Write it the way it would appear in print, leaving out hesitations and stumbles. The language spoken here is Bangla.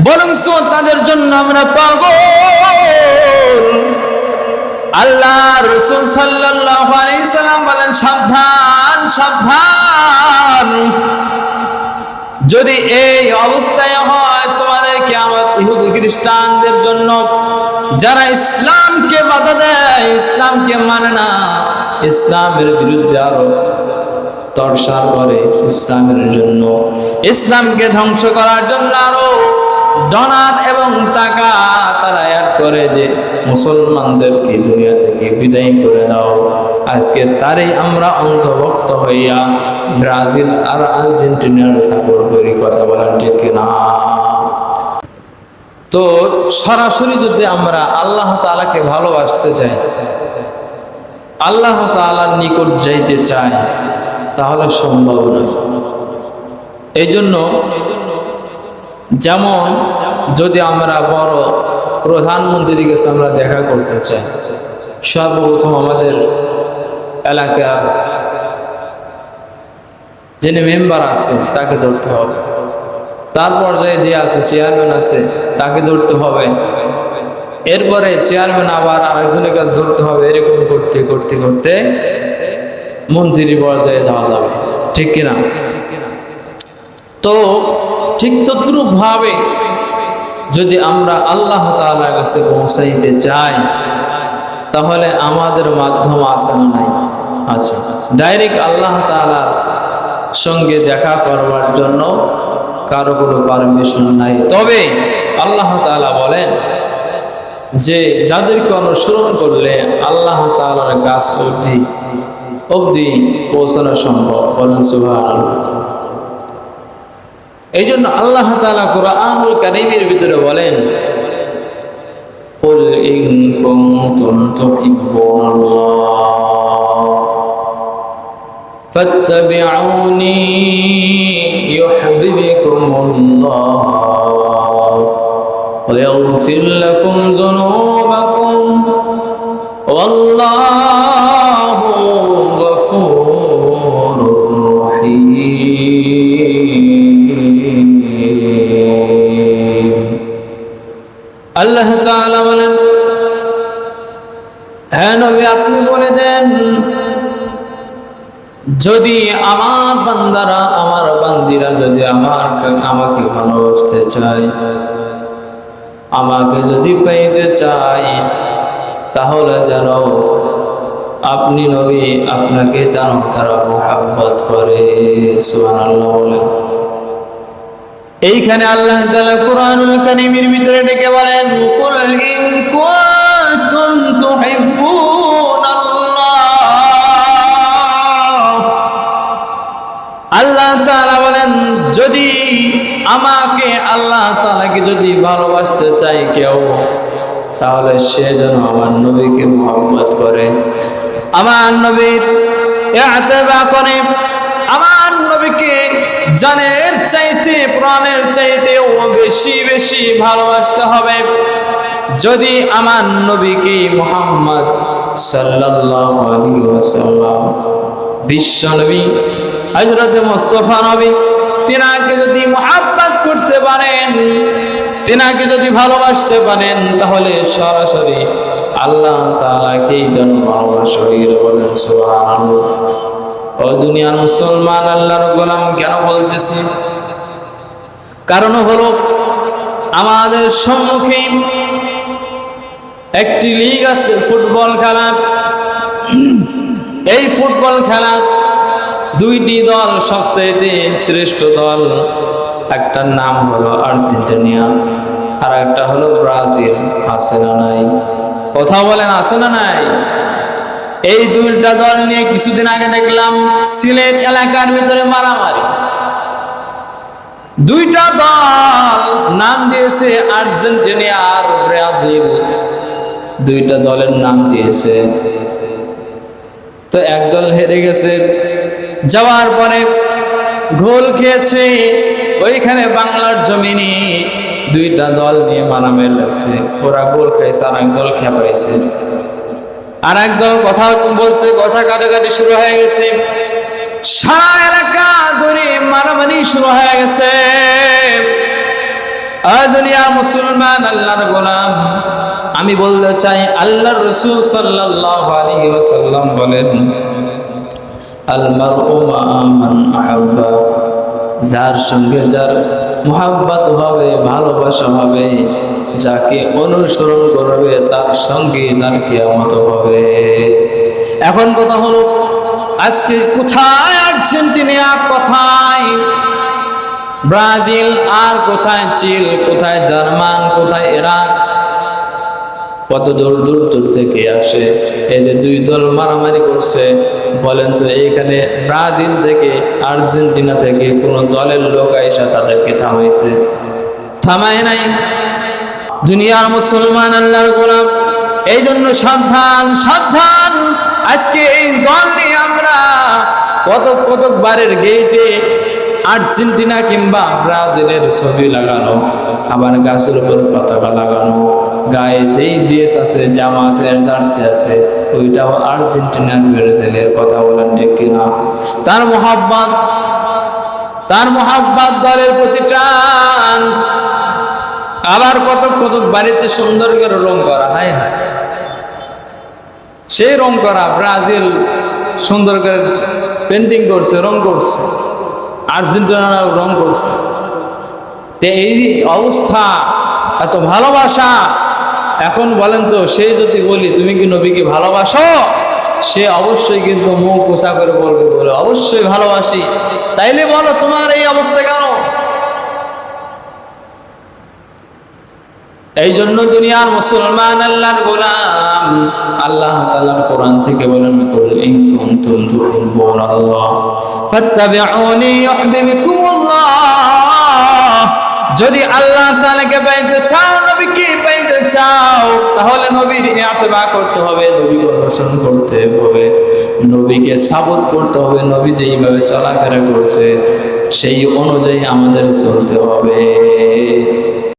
বরং তাদের জন্য আমরা পাগল। আল্লাহ রাসূল সাল্লাল্লাহু আলাইহি সাল্লাম বলেন, সাবধান সাবধান, যদি এই অবস্থায় হয় তোমাদের কিয়ামত ইহুদি খ্রিস্টানদের জন্য, যারা ইসলামকে বাধা দেয়, ইসলামকে মানে না, ইসলামের বিরুদ্ধে আরো তরসার করে, ইসলামের জন্য, ইসলামকে ধ্বংস করার জন্য আরো ডলার এবং টাকা তারা অ্যাড করে যে মুসলমানদেরকে দুনিয়া থেকে বিদায় করে দাও। আজকে তারই আমরা অন্তর্ভুক্ত হইয়া ব্রাজিল আর আর্জেন্টিনার সাপোর্ট করি, কথা বলেন ঠিক কিনা? তো সরাসরি যদি আমরা আল্লাহ তাআলাকে ভালোবাসতে চাই, আল্লাহ তাআলার নিকট যাইতে চাই, তাহলে সম্ভব নয়। এই জন্য যেমন যদি আমরা বড় প্রধানমন্ত্রীর কাছে আমরা দেখা করতে চাই, সর্বপ্রথম আমাদের এলাকার যিনি মেম্বার আছে তাকে ধরতে হবে, তার পর্যায়ে যে আছে চেয়ারম্যান আছে তাকে ধরতে হবে, এরপরে চেয়ারম্যান আবার আরেকজনের কাছে ধরতে হবে। এরকম করতে করতে করতে মন্ত্রী পর্যায়ে যাওয়া যাবে, ঠিক কিনা? তো ঠিক তদ্রূপ ভাবে যদি আমরা আল্লাহ তাআলার কাছে পৌঁছাইতে চাই, তাহলে আমাদের মাধ্যম আছে না নাই? আছে। ডাইরেক্ট আল্লাহ তাআলার সঙ্গে দেখা করবার জন্য কারো কোনো পারমিশন নাই। তবে আল্লাহ তাআলা বলেন যে যাদেরকে অনুসরণ করলে আল্লাহ তাআলার কাছে অবধি পৌঁছানো সম্ভব। বলেন সুবহানাল্লাহ। এই জন্য আল্লাহ তাআলা কুরআনুল কারীমের ভিতরে বলেন, কুল ইন কুনতুম তুহিব্বুনাল্লাহ ফাত্তাবিউনি ইউহিব্বুকুমুল্লাহ ওয়া ইয়াগফির লাকুম যুনুবাকুম ওয়াল্লাহু গফুরুর রহিম। আল্লাহ তাআলা বলেন, হ্যাঁ নবী আপনি বলে দেন, যদি আমার বান্দারা, আমার বান্দিরা যদি আমাকে ভালোবাসতে চায়, আমাকে যদি পেতে চায়, তাহলে যেন আপনি নবী আপনাকে তারা মুহাব্বত করে। সুবহানাল্লাহ বলেন। এইখানে আল্লাহ তাআলা কুরআনুল কারীমের ভিতরে ডেকে বলেন, কুল ইন কুনতুম তুহিব্বুনাল্লাহ। আল্লাহ তাআলা বলেন, যদি আমাকে, আল্লাহ তাআলাকে যদি ভালোবাসতে চাই কেউ, তাহলে সে যেন আমার নবীকে মুহাব্বত করে, আমার নবীর ইত্তেবা করে, আমার নবীকে জানের চাইতে প্রাণের চাইতেও বেশি বেশি ভালোবাসতে হবে। যদি আমার নবীকে মুহাম্মদ সাল্লাল্লাহু আলাইহি ওয়াসাল্লাম বিশ্ব নবী হযরত মুস্তাফা নবী তিনাকে যদি মুহাব্বত করতে পারেন, তিনাকে যদি ভালোবাসতে পারেন, তাহলে সরাসরি আল্লাহ তাআলাকেই যেন ভালোবাসা হয়ে যাবে। সুবহানাল্লাহ। ও দুনিয়ার মুসলমান, আল্লাহর গোলাম কেন বলতেছি? কারণ হলো আমাদের সম্মুখে একটি লিগ আছে, ফুটবল খেলা। এই ফুটবল খেলা দুইটি দল সবচেয়ে শ্রেষ্ঠ দল, একটার নাম হলো আর্জেন্টিনা আর একটা হলো ব্রাজিল। আছে না নাই? কথা বলেন, আছে না নাই? এই দুইটা দল নিয়ে কিছুদিন আগে দেখলাম সিলেট এলাকার ভিতরে মারামারি। দুইটা দল নাম দিয়েছে আর্জেন্টিনা আর ব্রাজিল, দুইটা দলের নাম দিয়েছে। তো এক দল হেরে গেছে, যাওয়ার পরে গোল খেয়েছে। ওইখানে বাংলার জমিনে দুইটা দল নিয়ে মারামারি লাগছে। ওরা গোল খাইছে, আর এক দল খেপাইছে, আর এক দল কথা বলছে, কথা কাটাকাটি শুরু হয়ে গেছে। সারা এলাকা ধরে মারামারি শুরু হয়ে গেছে। দুনিয়ার মুসলমান, আল্লাহর গোলাম, আমি বলতে চাই আল্লাহর রাসূল সাল্লাল্লাহু আলাইহি ওয়াসাল্লাম বলেন, আল মারউ মা মান আহাব্বা, যার সঙ্গে যার মুহাব্বত হবে, ভালোবাসা হবে, যাকে অনুসরণ করবে তার সঙ্গে তার কিয়ামত হবে। এখন কথা হলো, আজকে কোথায় আর্জেন্টিনা, কোথায় ব্রাজিল, আর কোথায় চিল, কোথায় জার্মান, কোথায় ইরাক, কত দূর দূর দূর থেকে আসে। এই যে দুই দল মারামারি করছে, বলেন তো এইখানে ব্রাজিল থেকে আর্জেন্টিনা থেকে কোন দলের লোক আইসা তাদেরকে থামাইছে? থামায় নাই। দুনিয়ার মুসলমান, আল্লাহর গোলাম, এই জন্য সাবধান সাবধান। আজকে এই দল নিয়ে আমরা কত বারের গেটে আর্জেন্টিনা কিংবা ব্রাজিলের ছবি লাগানো, আবার গাছের উপর পতাকা লাগানো, গায়ে যেই দেশ আছে, জামা আছে, জার্সি আছে, ওইটাও আর্জেন্টিনার ব্রাজিলের কথা বলেন ঠিক কিনা? তার মোহাব্বত দলের প্রতি টান। আবার কত বাড়িতে সুন্দর করে রং করা, হায় হায়, সেই রং করা। ব্রাজিল সুন্দর করে পেন্টিং করছে, রং করছে, আর্জেন্টিনা রং করছে। এই অবস্থা, এত ভালোবাসা। এখন বলেন তো, সে যদি বলি তুমি কি নবীকে ভালোবাসো, সে অবশ্যই কিন্তু মুখ উঁচা করে বলবে, বলে অবশ্যই ভালোবাসি। তাইলে বলো তোমার এই অবস্থা কেন? এই জন্য দুনিয়ার মুসলমান, আল্লাহর গোলাম, আল্লাহ তাআলার কোরআন থেকে বলেন, কুল ইন কুনতুম তুহিব্বুনাল্লাহ ফাত্তাবিউনি ইউহিব্বুকুমুল্লাহ। যদি আল্লাহ তাআলাকে পাইতে চাও, নবীকে পাইতে চাও, তাহলে নবীর ইত্তিবা করতে হবে, নবীকে অনুসরণ করতে হবে, নবীকে সাবত করতে হবে। নবী যেইভাবে চলাফেরা করছে সেই অনুযায়ী আমাদের চলতে হবে।